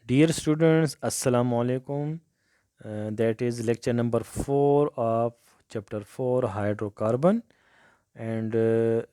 Dear students, Assalamu alaikum. That is lecture number 4 of chapter 4 hydrocarbon and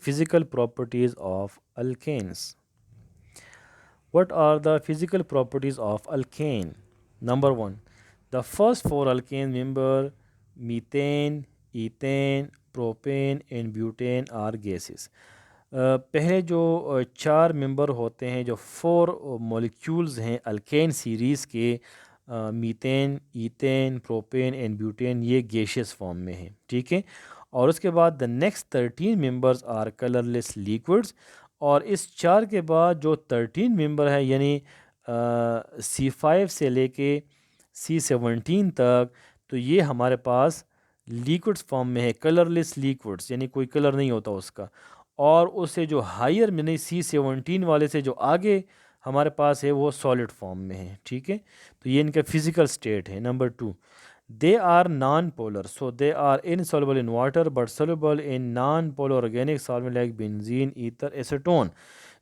physical properties of alkanes. What are the physical properties of alkane? Number 1, the first four alkane member methane, ethane, propane and butane are gases. پہلے جو چار ممبر ہوتے ہیں جو four molecules ہیں الکین series کے methane, ایتین، پروپین and بیوٹین، یہ gaseous form میں ہیں، ٹھیک ہے. اور اس کے بعد the next 13 members are colourless liquids, اور اس چار کے بعد جو 13 ممبر ہے یعنی C5 سے لے کے C17 تک، تو یہ ہمارے پاس لیکوڈز فارم میں ہے، کلر لیس لیکوڈز یعنی کوئی کلر نہیں ہوتا اس کا. اور اس سے جو ہائر یعنی C17 والے سے جو آگے ہمارے پاس ہے وہ سالڈ فارم میں ہے، ٹھیک ہے. تو یہ ان کا فزیکل سٹیٹ ہے. Number 2، they are non polar, so they are insoluble in water but soluble in non polar organic solvent like benzene, ether, acetone.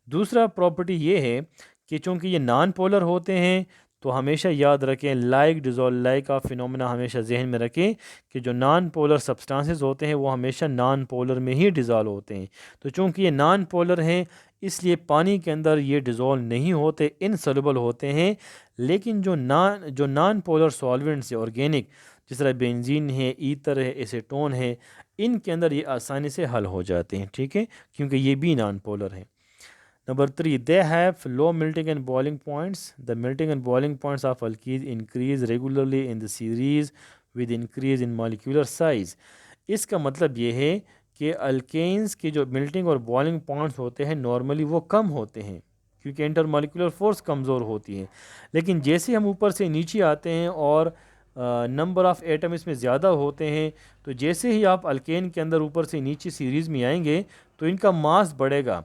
دوسرا پراپرٹی یہ ہے کہ چونکہ یہ نان پولر ہوتے ہیں تو ہمیشہ یاد رکھیں لائک ڈیزول لائک کا فینومینا ہمیشہ ذہن میں رکھیں کہ جو نان پولر سبسٹانسز ہوتے ہیں وہ ہمیشہ نان پولر میں ہی ڈیزالو ہوتے ہیں. تو چونکہ یہ نان پولر ہیں اس لیے پانی کے اندر یہ ڈیزالو نہیں ہوتے، انسولوبل ہوتے ہیں. لیکن جو نان پولر سالوینٹس ہے آرگینک، جس طرح بینزین ہے، ایتھر ہے، ایسیٹون ہے، ان کے اندر یہ آسانی سے حل ہو جاتے ہیں، ٹھیک ہے، کیونکہ یہ بھی نان پولر ہیں. Number 3, they have low melting and boiling points. The melting and boiling points of alkenes increase regularly in the series with increase in molecular size. اس کا مطلب یہ ہے کہ الکینز کے جو ملٹنگ اور بوائلنگ پوائنٹس ہوتے ہیں نارملی وہ کم ہوتے ہیں کیونکہ انٹر مالیکولر فورس کمزور ہوتی ہے. لیکن جیسے ہم اوپر سے نیچے آتے ہیں اور نمبر آف ایٹم اس میں زیادہ ہوتے ہیں، تو جیسے ہی آپ الکین کے اندر اوپر سے نیچے سیریز میں آئیں گے تو ان کا ماس بڑھے گا،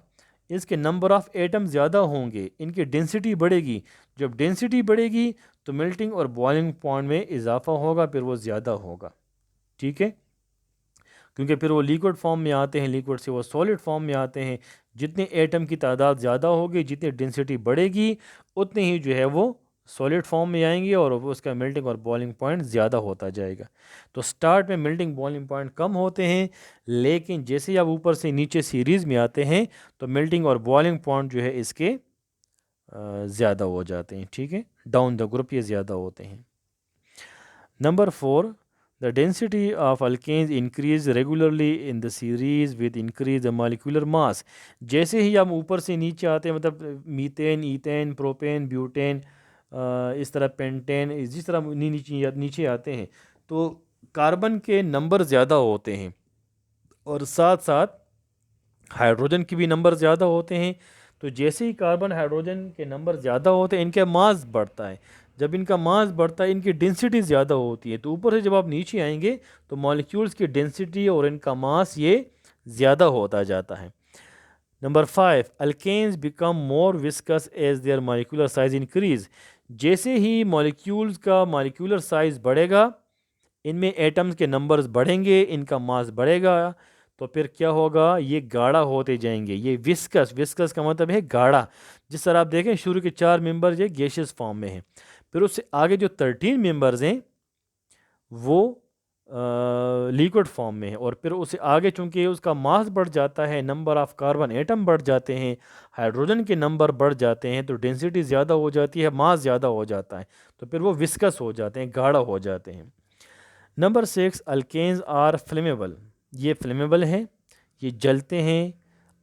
اس کے نمبر آف ایٹم زیادہ ہوں گے، ان کی ڈینسٹی بڑھے گی. جب ڈینسٹی بڑھے گی تو میلٹنگ اور بوائلنگ پوائنٹ میں اضافہ ہوگا، پھر وہ زیادہ ہوگا، ٹھیک ہے، کیونکہ پھر وہ لیکوڈ فارم میں آتے ہیں، لیکوڈ سے وہ سالڈ فارم میں آتے ہیں. جتنے ایٹم کی تعداد زیادہ ہوگی، جتنی ڈینسٹی بڑھے گی، اتنے ہی جو ہے وہ سالڈ فارم میں آئیں گے اور اس کا میلٹنگ اور بوائلنگ پوائنٹ زیادہ ہوتا جائے گا. تو سٹارٹ میں میلٹنگ بوائلنگ پوائنٹ کم ہوتے ہیں، لیکن جیسے ہی آپ اوپر سے نیچے سیریز میں آتے ہیں تو میلٹنگ اور بوائلنگ پوائنٹ جو ہے اس کے زیادہ ہو جاتے ہیں، ٹھیک ہے، ڈاؤن دا گروپ یہ زیادہ ہوتے ہیں. Number 4، the density of alkanes increase regularly in the series with increase the molecular mass. جیسے ہی ہم اوپر سے نیچے آتے ہیں، مطلب میتین، ایتین، پروپین، بیوٹین، اس طرح پینٹین، جس طرح نیچے آتے ہیں تو کاربن کے نمبر زیادہ ہوتے ہیں اور ساتھ ساتھ ہائیڈروجن کی بھی نمبر زیادہ ہوتے ہیں. تو جیسے ہی کاربن ہائیڈروجن کے نمبر زیادہ ہوتے ہیں ان کا ماس بڑھتا ہے. جب ان کا ماس بڑھتا ہے ان کی ڈینسٹی زیادہ ہوتی ہے، تو اوپر سے جب آپ نیچے آئیں گے تو مالیکیولز کی ڈینسٹی اور ان کا ماس یہ زیادہ ہوتا جاتا ہے. Number 5، alkanes become more viscous as their molecular size increase. جیسے ہی مالیکیولز کا مالیکولر سائز بڑھے گا، ان میں ایٹمز کے نمبرز بڑھیں گے، ان کا ماس بڑھے گا، تو پھر کیا ہوگا، یہ گاڑھا ہوتے جائیں گے. یہ وسکس کا مطلب ہے گاڑھا. جس طرح آپ دیکھیں شروع کے 4 ممبر یہ گیشیس فارم میں ہیں، پھر اس سے آگے جو 13 ممبرز ہیں وہ لیکوڈ فارم میں ہے، اور پھر اس سے آگے چونکہ اس کا ماس بڑھ جاتا ہے، نمبر آف کاربن ایٹم بڑھ جاتے ہیں، ہائیڈروجن کے نمبر بڑھ جاتے ہیں، تو ڈینسٹی زیادہ ہو جاتی ہے، ماس زیادہ ہو جاتا ہے، تو پھر وہ وسکس ہو جاتے ہیں، گاڑھا ہو جاتے ہیں. Number 6، alkanes are flammable. یہ فلیمیبل ہیں، یہ جلتے ہیں،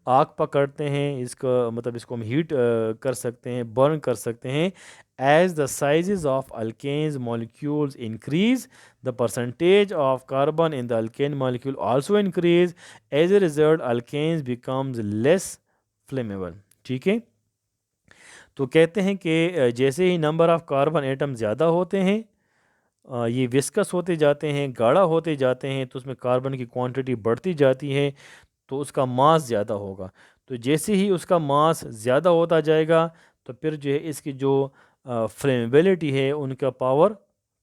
آگ پکڑتے ہیں، اس کا مطلب اس کو ہم ہیٹ کر سکتے ہیں، برن کر سکتے ہیں. As the sizes of alkanes molecules increase the percentage of carbon in the alkane molecule also increase. As a result alkanes becomes less flammable. ٹھیک ہے، تو کہتے ہیں کہ جیسے ہی نمبر آف کاربن ایٹم زیادہ ہوتے ہیں یہ وسکس ہوتے جاتے ہیں، گاڑھا ہوتے جاتے ہیں، تو اس میں کاربن کی کوانٹٹی بڑھتی جاتی ہے، تو اس کا ماس زیادہ ہوگا. تو جیسے ہی اس کا ماس زیادہ ہوتا جائے گا تو پھر جو ہے اس کی جو فلیمیبلٹی ہے ان کا پاور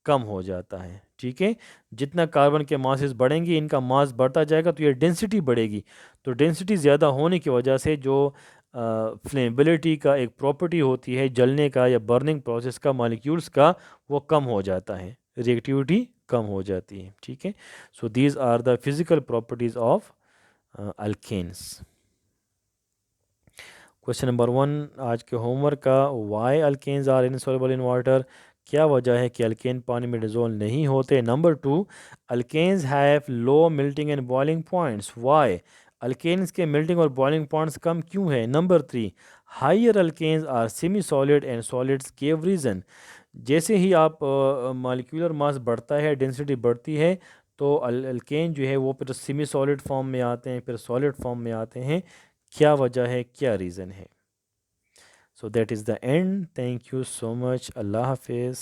کم ہو جاتا ہے، ٹھیک ہے. جتنا کاربن کے ماسز بڑھیں گی ان کا ماس بڑھتا جائے گا تو یہ ڈینسٹی بڑھے گی. تو ڈینسٹی زیادہ ہونے کی وجہ سے جو فلیمیبلٹی کا ایک پراپرٹی ہوتی ہے جلنے کا یا برننگ پروسیس کا مالیکیولز کا، وہ کم ہو جاتا ہے، ری ایکٹیویٹی کم ہو جاتی ہے. ٹھیک ہے. So these are the physical properties of alkanes. Question number 1 آج کے ہوم ورک کا، why alkanes are insoluble in water, کیا وجہ ہے کہ الکین پانی میں ڈیزول نہیں ہوتے. Number 2 alkanes have low melting and boiling points, why alkanes کے ملٹنگ اور بوائلنگ پوائنٹس کم کیوں ہے. Number 3 higher alkanes are semi solid and solids give reason, جیسے ہی آپ مالیکولر ماس بڑھتا ہے، ڈینسٹی بڑھتی ہے، تو الکین جو ہے وہ پھر سیمی سالڈ فارم میں آتے ہیں، پھر سالڈ فارم میں آتے ہیں. کیا وجہ ہے، کیا ریزن ہے. So that is the end. Thank you so much. اللہ حافظ.